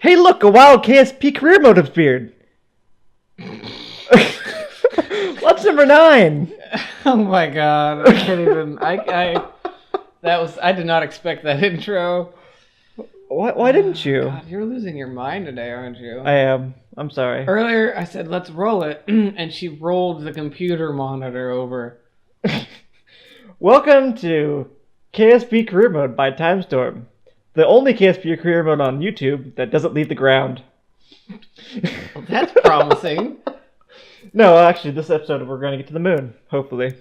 Hey, look, a wild KSP Career Mode appeared. What's number 9? Oh my god! I can't even. I did not expect that intro. Why didn't you? God, you're losing your mind today, aren't you? I am. I'm sorry. Earlier, I said let's roll it, and she rolled the computer monitor over. Welcome to KSP Career Mode by Timestorm, the only KSP Career Mode on YouTube that doesn't leave the ground. Well, that's promising. No, actually, this episode we're going to get to the moon, hopefully.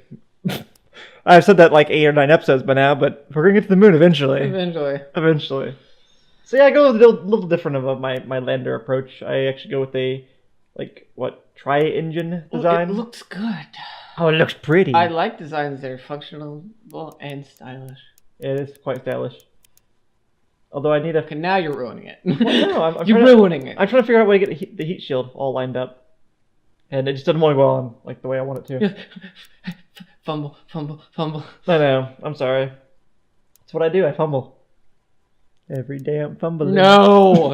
I've said that like 8 or 9 episodes by now, but we're going to get to the moon eventually. Eventually. So yeah, I go with a little different of my lander approach. I actually go with a, tri-engine design. It looks good. Oh, it looks pretty. I like designs that are functional and stylish. It is quite stylish. Although I need a... Okay, now you're ruining it. Well, no, you're ruining it. I'm trying to figure out a way to get the heat shield all lined up. And it just doesn't work well on like the way I want it to. Fumble. I know. I'm sorry. That's what I do. I fumble. Every day I'm fumbling. No!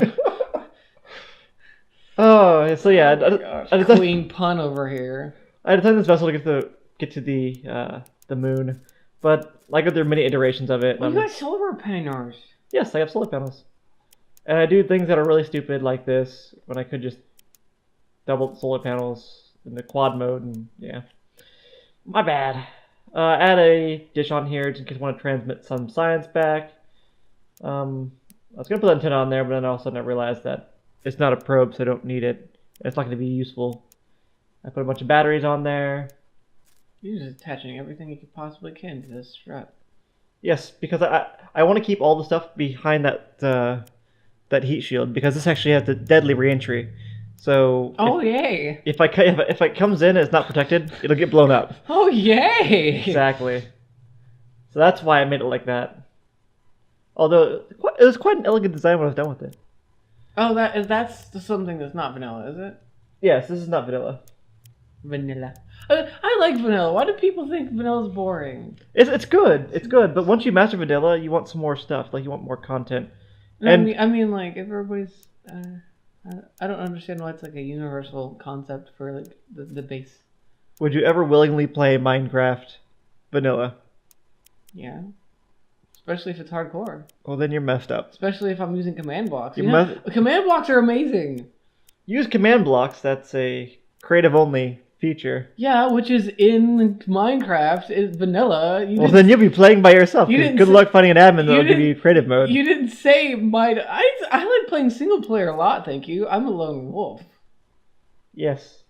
Oh, so yeah. I clean pun over here. I designed this vessel to get to the moon, but like there are many iterations of it. Well, you got solar panels. Yes, I have solar panels, and I do things that are really stupid like this when I could just double solar panels in the quad mode, and yeah, my bad. Add a dish on here just in case I want to transmit some science back. I was gonna put an antenna on there, but then all of a sudden I realized that it's not a probe, so I don't need it. It's not going to be useful. I put a bunch of batteries on there. You're just attaching everything you possibly can to this strap. Yes, because I want to keep all the stuff behind that heat shield, because this actually has the deadly reentry. So yay! If it comes in and it's not protected, it'll get blown up. Oh yay! Exactly. So that's why I made it like that. Although it was quite an elegant design when I was done with it. Oh, that's something that's not vanilla, is it? Yes, this is not vanilla. Vanilla. I like vanilla. Why do people think vanilla's boring? It's good. It's good. But once you master vanilla, you want some more stuff. Like you want more content. No, and I mean, like if everybody's, I don't understand why it's like a universal concept for like the base. Would you ever willingly play Minecraft vanilla? Yeah. Especially if it's hardcore. Well, then you're messed up. Especially if I'm using command blocks. Command blocks are amazing. Use command blocks. That's a creative-only feature. Yeah, which is in Minecraft. Is vanilla. Well, then you'll be playing by yourself. Good luck finding an admin that'll give you creative mode. You didn't say I like playing single player a lot, thank you. I'm a lone wolf. Yes.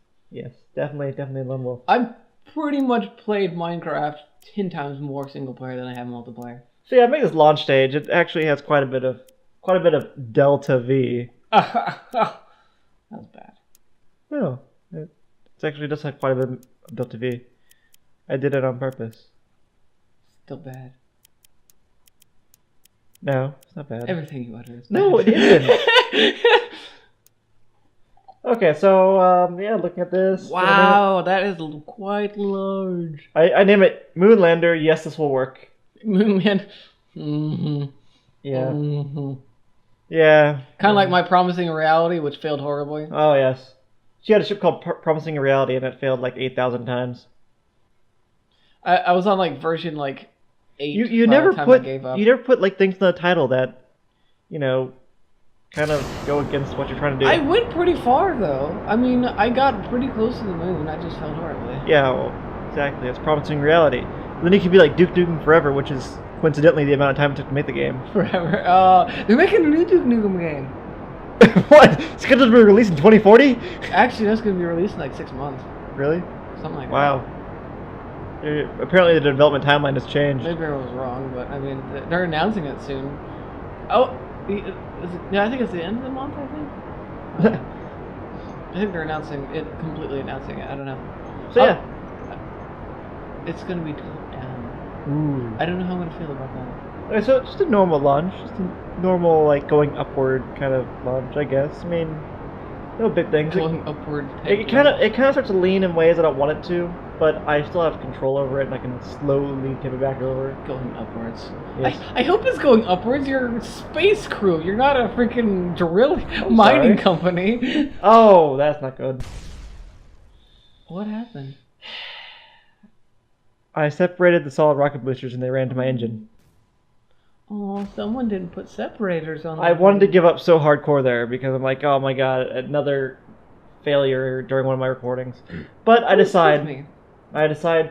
Definitely a lone wolf. I've pretty much played Minecraft 10 times more single player than I have multiplayer. So yeah, I made this launch stage. It actually has quite a bit of delta V. That was bad. No, it actually does have quite a bit of delta V. I did it on purpose. Still bad. No, it's not bad. Everything you utter is bad. No, it isn't. Okay, so yeah, looking at this. Wow, that is quite large. I name it Moonlander. Yes, this will work. Moonman. Mm-hmm. Yeah. Mm-hmm. Yeah. Kind of like my Promising Reality, which failed horribly. Oh, yes. She had a ship called Promising Reality, and it failed like 8,000 times. I was on like version like 8. You never put like things in the title that, kind of go against what you're trying to do. I went pretty far though. I mean, I got pretty close to the moon. I just failed horribly. Yeah, well, exactly. It's Promising Reality. Then you could be like Duke Nukem Forever, which is coincidentally the amount of time it took to make the game. Forever. They're making a new Duke Nukem game. What? It's scheduled to be released in 2040? Actually, that's going to be released in like 6 months. Really? Something like that. Wow. Apparently the development timeline has changed. Maybe I was wrong, but I mean, they're announcing it soon. Oh, I think it's the end of the month, I think. I think they're completely announcing it. I don't know. So yeah. It's going to be top down. Ooh. I don't know how I'm going to feel about that. Okay, so it's just a normal launch. Just a normal, like, going upward kind of launch, I guess. I mean, no big things. Going upward. It kind of starts to lean in ways I don't want it to. but I still have control over it, and I can slowly tip it back over. Going upwards. Yes. I hope it's going upwards. You're a space crew. You're not a freaking mining company. Oh, that's not good. What happened? I separated the solid rocket boosters, and they ran to my engine. Oh, someone didn't put separators on. I wanted to give up so hardcore there because I'm like, oh my god, another failure during one of my recordings. But I decide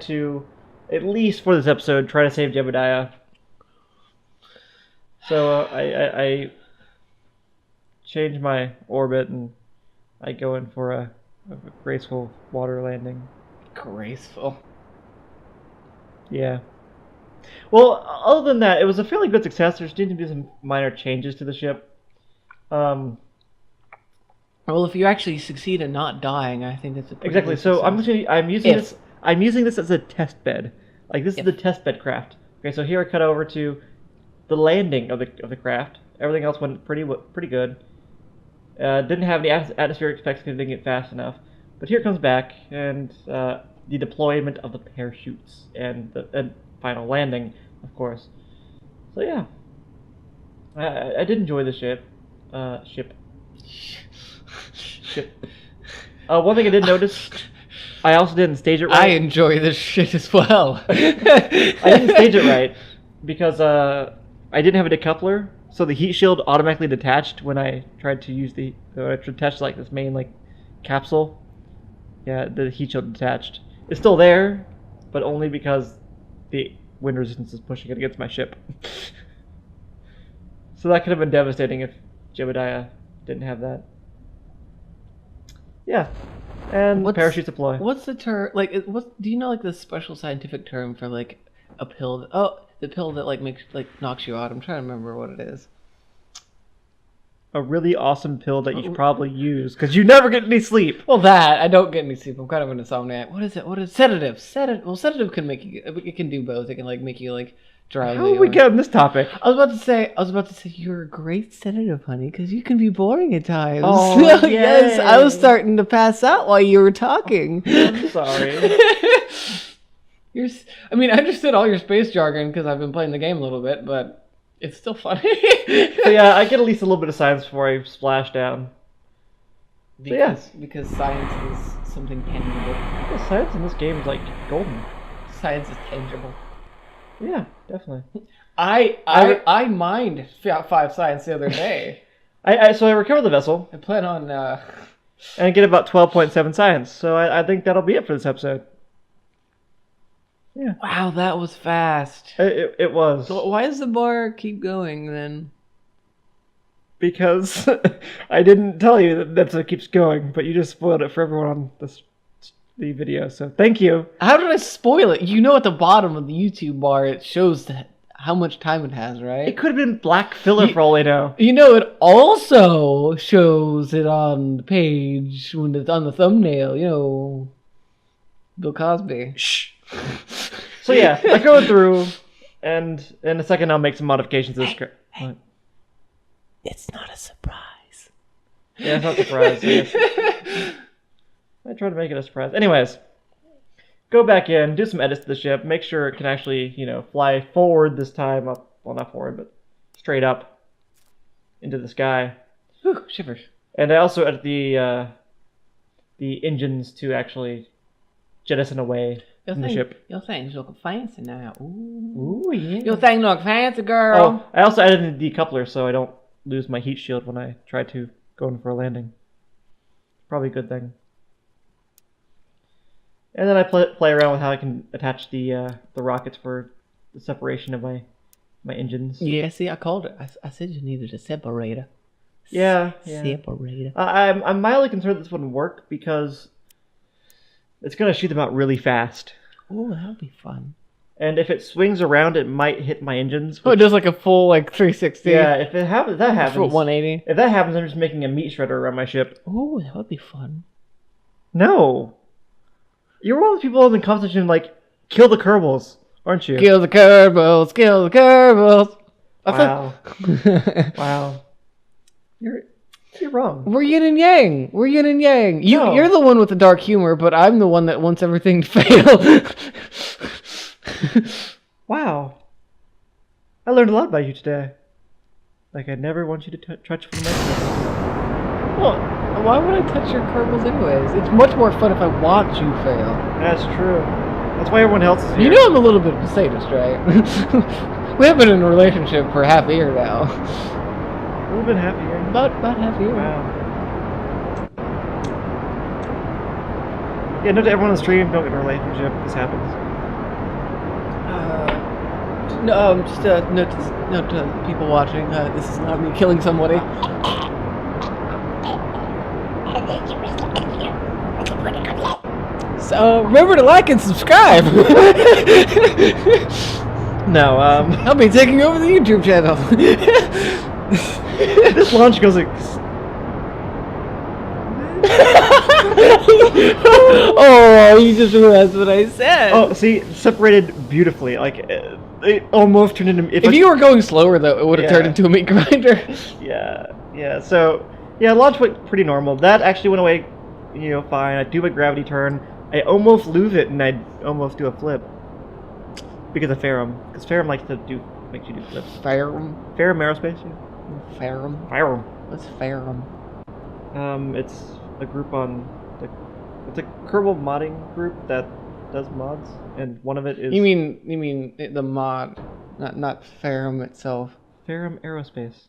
to, at least for this episode, try to save Jebediah. So I change my orbit and I go in for a graceful water landing. Graceful. Yeah. Well, other than that, it was a fairly good success. There seemed to be some minor changes to the ship. Well, if you actually succeed in not dying, I think that's a pretty Exactly. good So success. I'm using this as a test bed. Like this is the test bed craft. Okay, so here I cut over to the landing of the craft. Everything else went pretty good. Didn't have any atmospheric effects because it didn't get fast enough. But here it comes back and the deployment of the parachutes and the final landing, of course. So yeah, I did enjoy the ship. One thing I did notice, I also didn't stage it right. I enjoy this shit as well. I didn't stage it right because I didn't have a decoupler, so the heat shield automatically detached when I tried to use attach like this main like capsule. Yeah, the heat shield detached. It's still there, but only because the wind resistance is pushing it against my ship. So that could have been devastating if Jebediah didn't have that. Yeah, and parachutes deploy. What's the term? Like, do you know like the special scientific term for like a pill? The pill that like knocks you out. I'm trying to remember what it is. A really awesome pill that you should probably use because you never get any sleep. Well, I don't get any sleep. I'm kind of an insomniac. What is it? What is sedative? Well, sedative can make you. It can do both. It can like make you like drowsy. How did we get on this topic? I was about to say you're a great sedative, honey, because you can be boring at times. Oh, yes, I was starting to pass out while you were talking. I'm sorry. I mean, I understood all your space jargon because I've been playing the game a little bit, but it's still funny. So yeah, I get at least a little bit of science before I splash down. Because science is something tangible. Yeah, science in this game is like golden. Science is tangible. Yeah, definitely. I mined 5 science the other day. So I recovered the vessel. I plan on and I get about 12.7 science. So I think that'll be it for this episode. Yeah. Wow, that was fast. It was. So why does the bar keep going then? Because I didn't tell you that's what keeps going, but you just spoiled it for everyone on the video. So thank you. How did I spoil it? You know, at the bottom of the YouTube bar, it shows how much time it has, right? It could have been black filler for all I know. You know, it also shows it on the page when it's on the thumbnail. You know, Bill Cosby. Shh. So yeah, I go through, and in a second I'll make some modifications to the script. What? It's not a surprise. Yeah, it's not a surprise. I try to make it a surprise. Anyways, go back in, do some edits to the ship, make sure it can actually, fly forward this time. Well, not forward, but straight up into the sky. Whew, shivers. And I also edit the engines to actually jettison away from the ship. Your thing's looking fancy now. Ooh, yeah. Your thing look fancy, girl. Oh, I also added the decoupler so I don't lose my heat shield when I try to go in for a landing. Probably a good thing. And then I play around with how I can attach the rockets for the separation of my engines. Yeah, see, I called it. I said you needed a separator. Yeah. Separator. I'm mildly concerned this wouldn't work because it's going to shoot them out really fast. Oh, that'll be fun. And if it swings around, it might hit my engines. Oh, it does like a full 360. Yeah, if that happens, 180. If that happens, I'm just making a meat shredder around my ship. Oh, that would be fun. No. You're one of the people in the competition kill the Kerbals, aren't you? Kill the Kerbals, kill the Kerbals. Wow. Wow. You're wrong. We're yin and yang. We're yin and yang. No. You're the one with the dark humor, but I'm the one that wants everything to fail. Wow. I learned a lot about you today. Like I never want you to touch from my phone. Well, why would I touch your Kerbals anyways? It's much more fun if I watch you fail. That's true. That's why everyone else is here. You know I'm a little bit of a sadist, right? We have been in a relationship for half a year now. A little bit happy here. About half a year. Wow. Yeah, note to everyone on the stream, don't get in a relationship. This happens. No, just note to people watching. This is not me killing somebody. So remember to like and subscribe. No, I'll be taking over the YouTube channel. this launch goes like... Oh, you just realized what I said. Oh, see, separated beautifully. Like, it almost turned into... If you were going slower, though, it would have turned into a meat grinder. Yeah. So, yeah, launch went pretty normal. That actually went away, fine. I do my gravity turn. I almost lose it, and I almost do a flip. Because of Ferrum. Because Ferrum makes you do flips. Ferrum? Ferrum Aerospace, yeah. Ferrum? Ferrum. What's Ferrum? It's a group on... It's a Kerbal modding group that does mods, and one of it is... You mean the mod, not Ferrum itself. Ferrum Aerospace.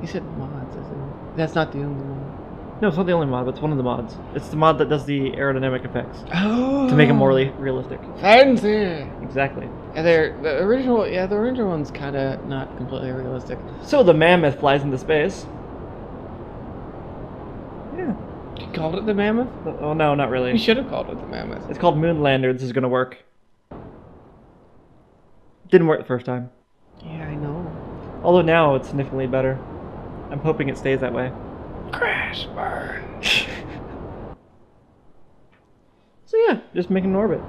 You said mods, isn't it? That's not the only one. No, it's not the only mod, but it's one of the mods. It's the mod that does the aerodynamic effects. Oh! To make them more realistic. Fancy! Exactly. And the original one's kind of not completely realistic. So the mammoth flies into space. Yeah. You called it the mammoth? Oh, no, not really. You should have called it the mammoth. It's called Moonlander. This is going to work. Didn't work the first time. Yeah, I know. Although now it's significantly better. I'm hoping it stays that way. Crash burn. So yeah, just making an orbit.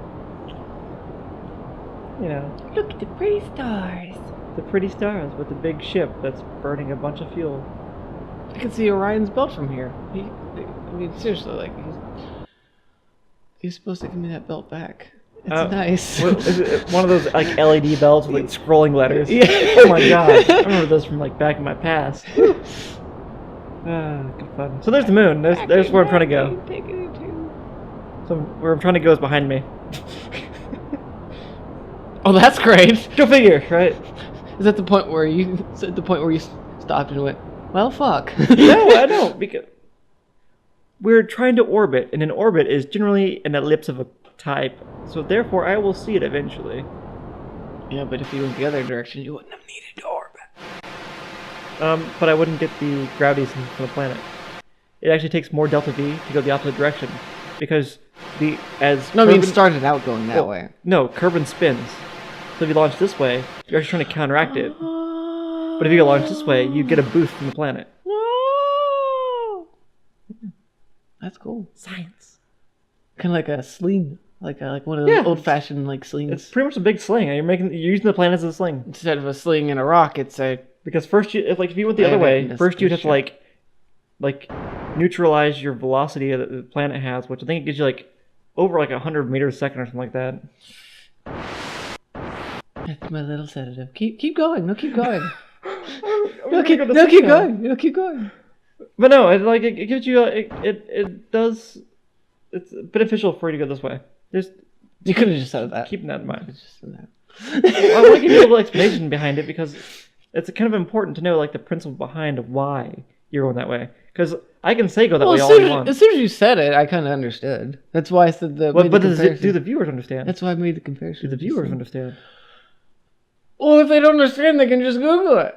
Look at the pretty stars. The pretty stars with the big ship that's burning a bunch of fuel. I can see Orion's belt from here. Seriously, like he's supposed to give me that belt back. It's nice. Is it one of those like LED belts with like scrolling letters? Yeah. Oh my god! I remember those from like back in my past. Good fun. So there's the moon. There's where I'm trying to go. So where I'm trying to go is behind me. Oh, that's great. Go figure, right? Is that the point where you stopped and went, well, fuck? No, I don't, because we're trying to orbit, and an orbit is generally an ellipse of a type. So therefore, I will see it eventually. Yeah, but if you went the other direction, you wouldn't have needed to orbit. But I wouldn't get the gravity from the planet. It actually takes more delta V to go the opposite direction, because it started out going that way. No, Kerbin spins. So if you launch this way, you're actually trying to counteract it. But if you launch this way, you get a boost from the planet. No. That's cool. Science. Kind of like a sling, like one of those old-fashioned like slings. It's pretty much a big sling. You're using the planet as a sling. Instead of a sling and a rock, it's a... Because first, if you went the other way, first you'd have to like neutralize your velocity that the planet has, which I think it gives you like over like 100 meters a second or something like that. That's my little sedative. Keep going. No, keep going. Keep going. But no, it gives you it's beneficial for you to go this way. You could have just said that. Keeping that in mind. I want to give you a little explanation behind it because it's kind of important to know like the principle behind why you're going that way. Because I can say go that way all you want. As soon as you said it, I kind of understood. That's why I said the. But do the viewers understand? That's why I made the comparison. Do the viewers understand? Well, if they don't understand, they can just Google it.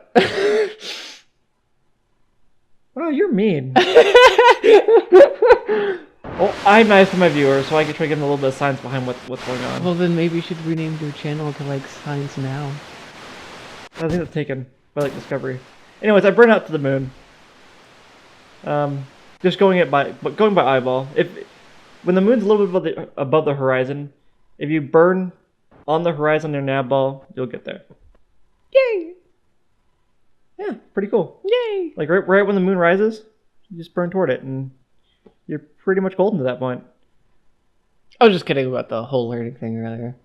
Wow, you're mean. Well, I'm nice to my viewers, so I can try to give them a little bit of science behind what's going on. Well, then maybe you should rename your channel to like Science Now. I think that's taken by like Discovery. Anyways, I burn out to the moon. Just going by eyeball. When the moon's a little bit above the horizon, if you burn on the horizon in your nav ball, you'll get there. Yay! Yeah, pretty cool. Yay! Like right when the moon rises, you just burn toward it, and you're pretty much golden to that point. I was just kidding about the whole learning thing earlier.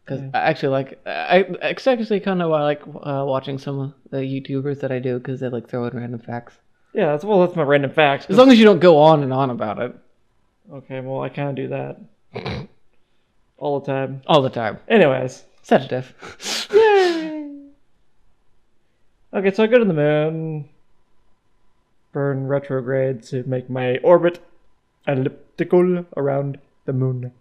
Because I actually it's actually kind of why I like watching some of the YouTubers that I do, because they like throw in random facts. Yeah, that's my random facts. As long as you don't go on and on about it. Okay, well, I kind of do that. All the time. All the time. Anyways. Sedative. Yay! Okay, so I go to the moon, burn retrograde to make my orbit elliptical around the moon.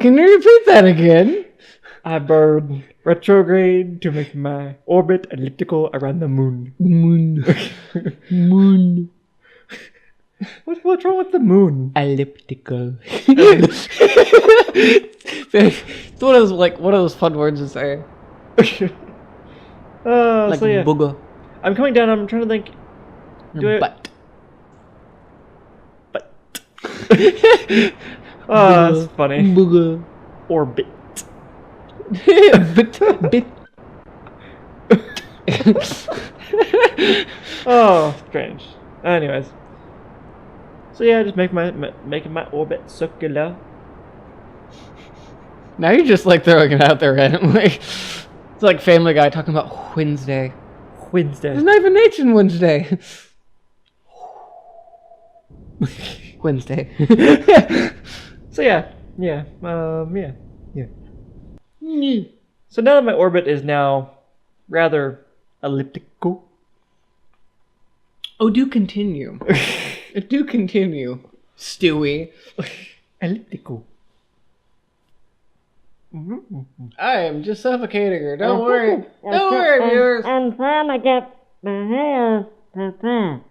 Can you repeat that again? I burn retrograde to make my orbit elliptical around the moon. Moon. Moon. What's wrong with the moon? Elliptical. It's one of those fun words to say. Like so yeah. booger. I'm coming down. I'm trying to think. But. Oh, that's funny. Booger. Orbit. Bit. Oh, strange. Anyways. So yeah, just making my orbit circular. Now you're just like throwing it out there randomly. It's like Family Guy talking about Wednesday. Wednesday. There's not even H in Wednesday. Wednesday. So yeah. So now that my orbit is now rather elliptical. Oh, do continue. Do continue, Stewie. Elliptical. I am just suffocating her. Don't worry. Don't worry, viewers. I'm trying to get the hair.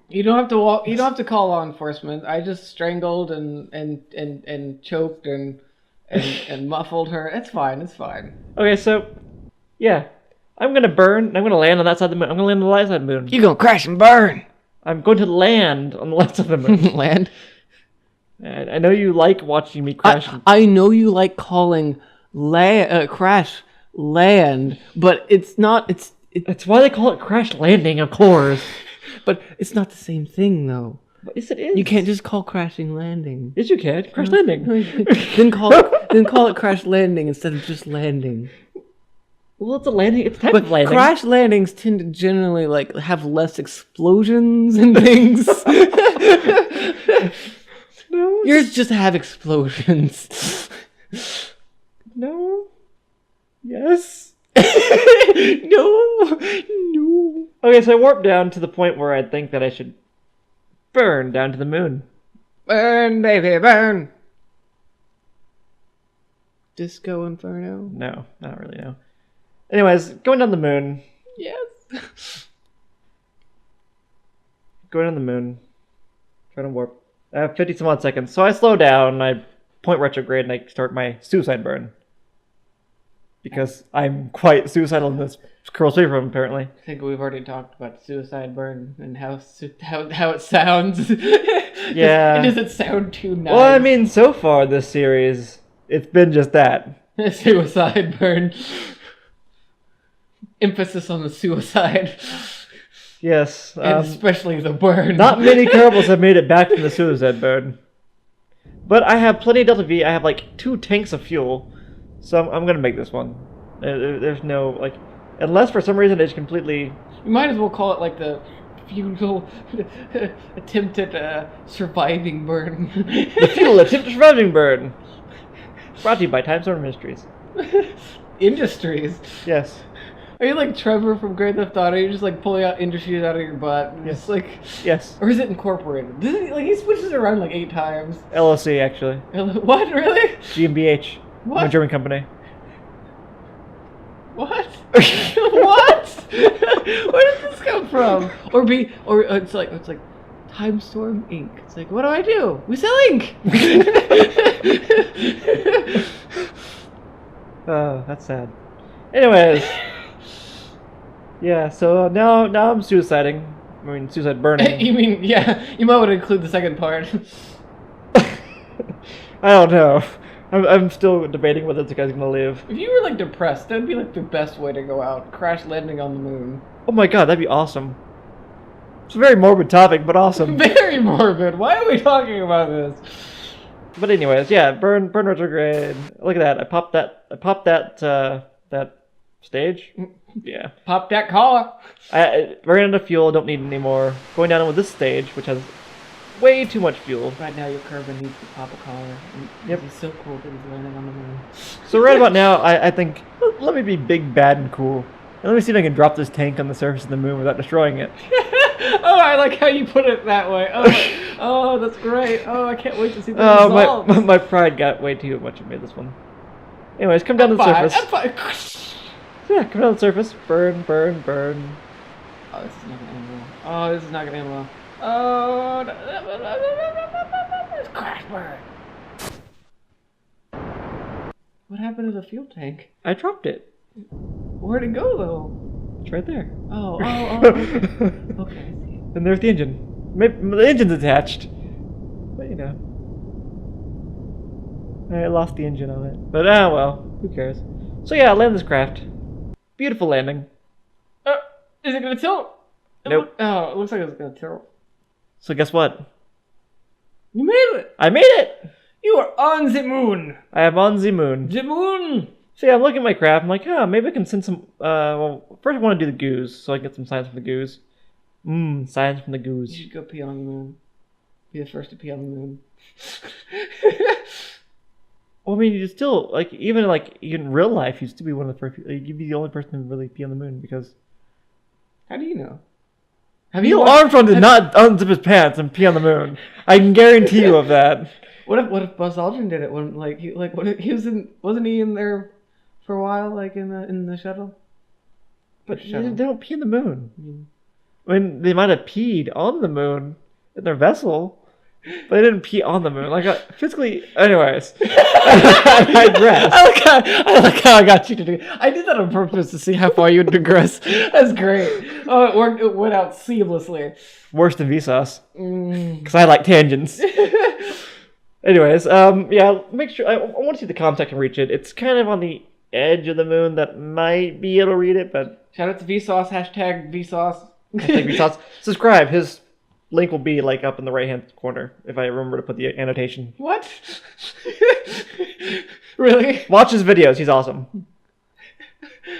You don't have to walk. You don't have to call law enforcement. I just strangled and choked and muffled her. It's fine. It's fine. Okay, so yeah, I'm gonna burn. I'm gonna land on that side of the moon. I'm gonna land on the light side of the moon. You're gonna crash and burn. I'm going to land on the left side of the moon. Land. And I know you like watching me crash. I know you like calling crash land, but it's not. It's why they call it crash landing, of course. But it's not the same thing, though. But yes, it is. You can't just call crashing landing. Yes, you can. Crash landing. then call it crash landing instead of just landing. Well, it's a landing. It's a type But of landing. crash landings tend to generally like have less explosions and things. No. Yours just have explosions. No. Yes. No. Okay, so I warped down to the point where I think that I should burn down to the moon. Burn, baby, burn. Disco Inferno? No, not really, no. Anyways, going down the moon. Yes. Going down the moon. Trying to warp. I have 50 some odd seconds. So I slow down, I point retrograde, and I start my suicide burn. Because I'm quite suicidal in this curl straight from, apparently. I think we've already talked about suicide burn and how it sounds. Yeah. Does it sound too nice? Well, I mean, so far this series, it's been just that. Suicide burn. Emphasis on the suicide. Yes. And especially the burn. Not many Kerbals have made it back from the suicide burn. But I have plenty of Delta V. I have like 2 tanks of fuel. So I'm going to make this one. There's no, like... Unless for some reason it's completely... You might as well call it like the futile attempt at surviving burn. The futile attempt at surviving burn. Brought to you by Time Storm Mysteries. Industries. Yes. Are you like Trevor from Grand Theft Auto? You're just like pulling out industries out of your butt. And Yes. Just like, Yes. or is it incorporated? Does it, like he switches around like 8 times. LLC, actually. What really? GmbH. What? I'm a German company. What? What? Where did this come from? Or it's like Time Storm Inc. It's like, what do? We sell ink. Oh, that's sad. Anyways. Yeah, so now I'm suiciding. I mean, suicide burning. You mean, yeah, you might want to include the second part. I don't know. I'm still debating whether the guy's gonna live. If you were like depressed, that'd be like the best way to go out. Crash landing on the moon. Oh my god, that'd be awesome. It's a very morbid topic, but awesome. Very morbid. Why are we talking about this? But anyways, yeah, burn retrograde. Look at that. I popped that stage. Yeah. Pop that collar. I ran out of fuel, don't need any more. Going down with this stage, which has way too much fuel. Right now, your Kerbin needs to pop a collar. Yep. He's so cool that he's landing on the moon. So right about now, I think, let me be big, bad, and cool. And let me see if I can drop this tank on the surface of the moon without destroying it. Oh, I like how you put it that way. Oh, that's great. Oh, I can't wait to see the results. My pride got way too much of me this one. Anyways, come down to the surface. Yeah, come down to the surface. Burn. Oh, this is not gonna end well. Oh, this is not gonna end well. Oh, crash burn. What happened to the fuel tank? I dropped it. Where'd it go though? It's right there. Oh, okay. Okay, I see. And there's the engine. Maybe the engine's attached. But you know. I lost the engine on it. But well, who cares? So yeah, land this craft. Beautiful landing. Is it gonna tilt? Nope. It looks like it's gonna tilt. So guess what? You made it! I made it! You are on the moon! I am on the moon. The moon! So yeah, I'm looking at my craft. I'm like, maybe I can send some. Well, first I want to do the goose, so I can get some science from the goose. Science from the You goose. should go pee on the moon. Be the first to pee on the moon. Well, I mean, you still even in real life, you'd still be one of the first. You'd be the only person to really pee on the moon because. How do you know? Neil Armstrong did not unzip his pants and pee on the moon. I can guarantee you of that. What if Buzz Aldrin did it when wasn't he in there for a while in the shuttle? But they don't pee on the moon. I mean, they might have peed on the moon in their vessel, but they didn't pee on the moon. Physically, anyways. I digress. I like how I got you to do it. I did that on purpose to see how far you'd digress. That's great. Oh, it worked. It went out seamlessly. Worse than Vsauce. Because I like tangents. Anyways, yeah, make sure. I want to see the comms I can reach it. It's kind of on the edge of the moon that might be able to read it, but. Shout out to Vsauce, #Vsauce. Vsauce. Subscribe. His link will be up in the right hand corner if I remember to put the annotation. What? Really? Watch his videos. He's awesome.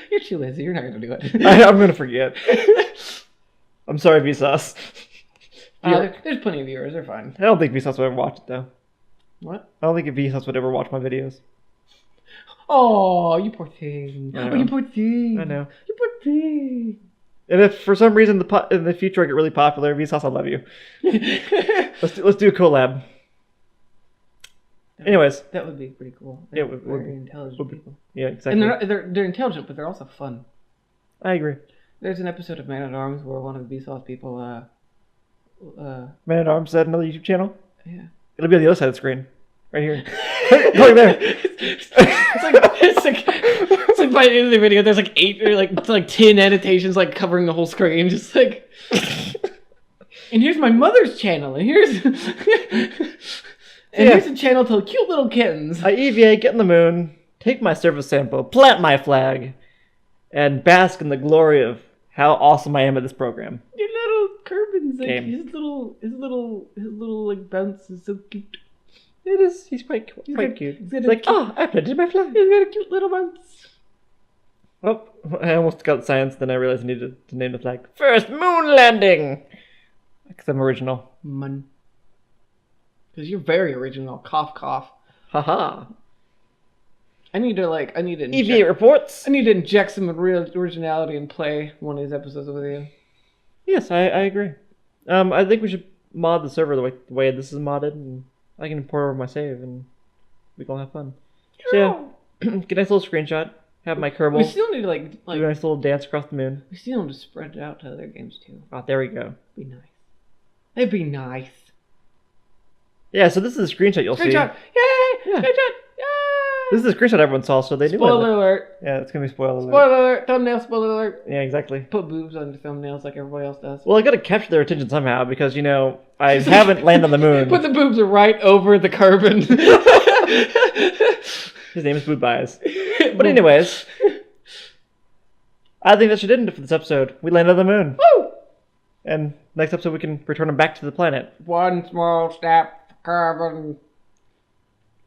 You're too lazy. You're not gonna do it. I'm gonna forget. I'm sorry, Vsauce. There's plenty of viewers. They're fine. I don't think Vsauce would ever watch it though. What? I don't think Vsauce would ever watch my videos. Oh, you poor thing. Oh, you poor thing. I know. You poor thing. And if for some reason in the future I get really popular, Vsauce, I love you. Let's do a collab. Anyways, that would be pretty cool. They're very intelligent people. Yeah, exactly. And they're intelligent, but they're also fun. I agree. There's an episode of Man at Arms where one of the Vsauce people, Man at Arms at another YouTube channel. Yeah. It'll be on the other side of the screen, right here. Look there. It's like by the end of the video, there's 8 or 10 annotations covering the whole screen, just and here's my mother's channel, and here's here's a channel to cute little kittens. I EVA, get in the moon, take my surface sample, plant my flag, and bask in the glory of how awesome I am at this program. Your little Kerbin's his little bounce is so cute. It is. He's quite cute. He's like, I planted my flag. He's got a cute little bounce. Oh, I almost got science, then I realized I needed to name the flag. First moon landing! Because I'm original. Because you're very original. Cough, cough. Haha. I need to EVA reports. I need to inject some real originality and play one of these episodes with you. Yes, I agree. I think we should mod the server the way this is modded, and I can import over my save, and we can all have fun. So yeah, get a nice little screenshot. Have my Kerbal. We still need to do a nice little dance across the moon. We still need to spread it out to other games too. Oh, there we go. Be nice. It'd be nice. Yeah, so this is a screenshot you'll see. Screenshot! Yay! Yeah. Screenshot! Yay! This is a screenshot everyone saw, so they knew. Spoiler alert! Yeah, it's gonna be spoiler alert. Spoiler alert! Thumbnail spoiler alert! Yeah, exactly. Put boobs on your thumbnails like everybody else does. Well, I gotta capture their attention somehow because I haven't landed on the moon. Put the boobs right over the Kerbin. His name is Jebediah. But anyways, I think that should end it for this episode. We landed on the moon. Woo! And next episode we can return him back to the planet. One small step for carbon.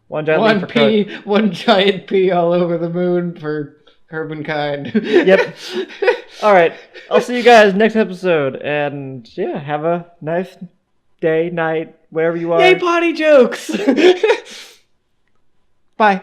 One giant leap for One giant pee all over the moon for carbon kind. Yep. Alright, I'll see you guys next episode. And yeah, have a nice day, night, wherever you are. Yay, potty jokes! Bye.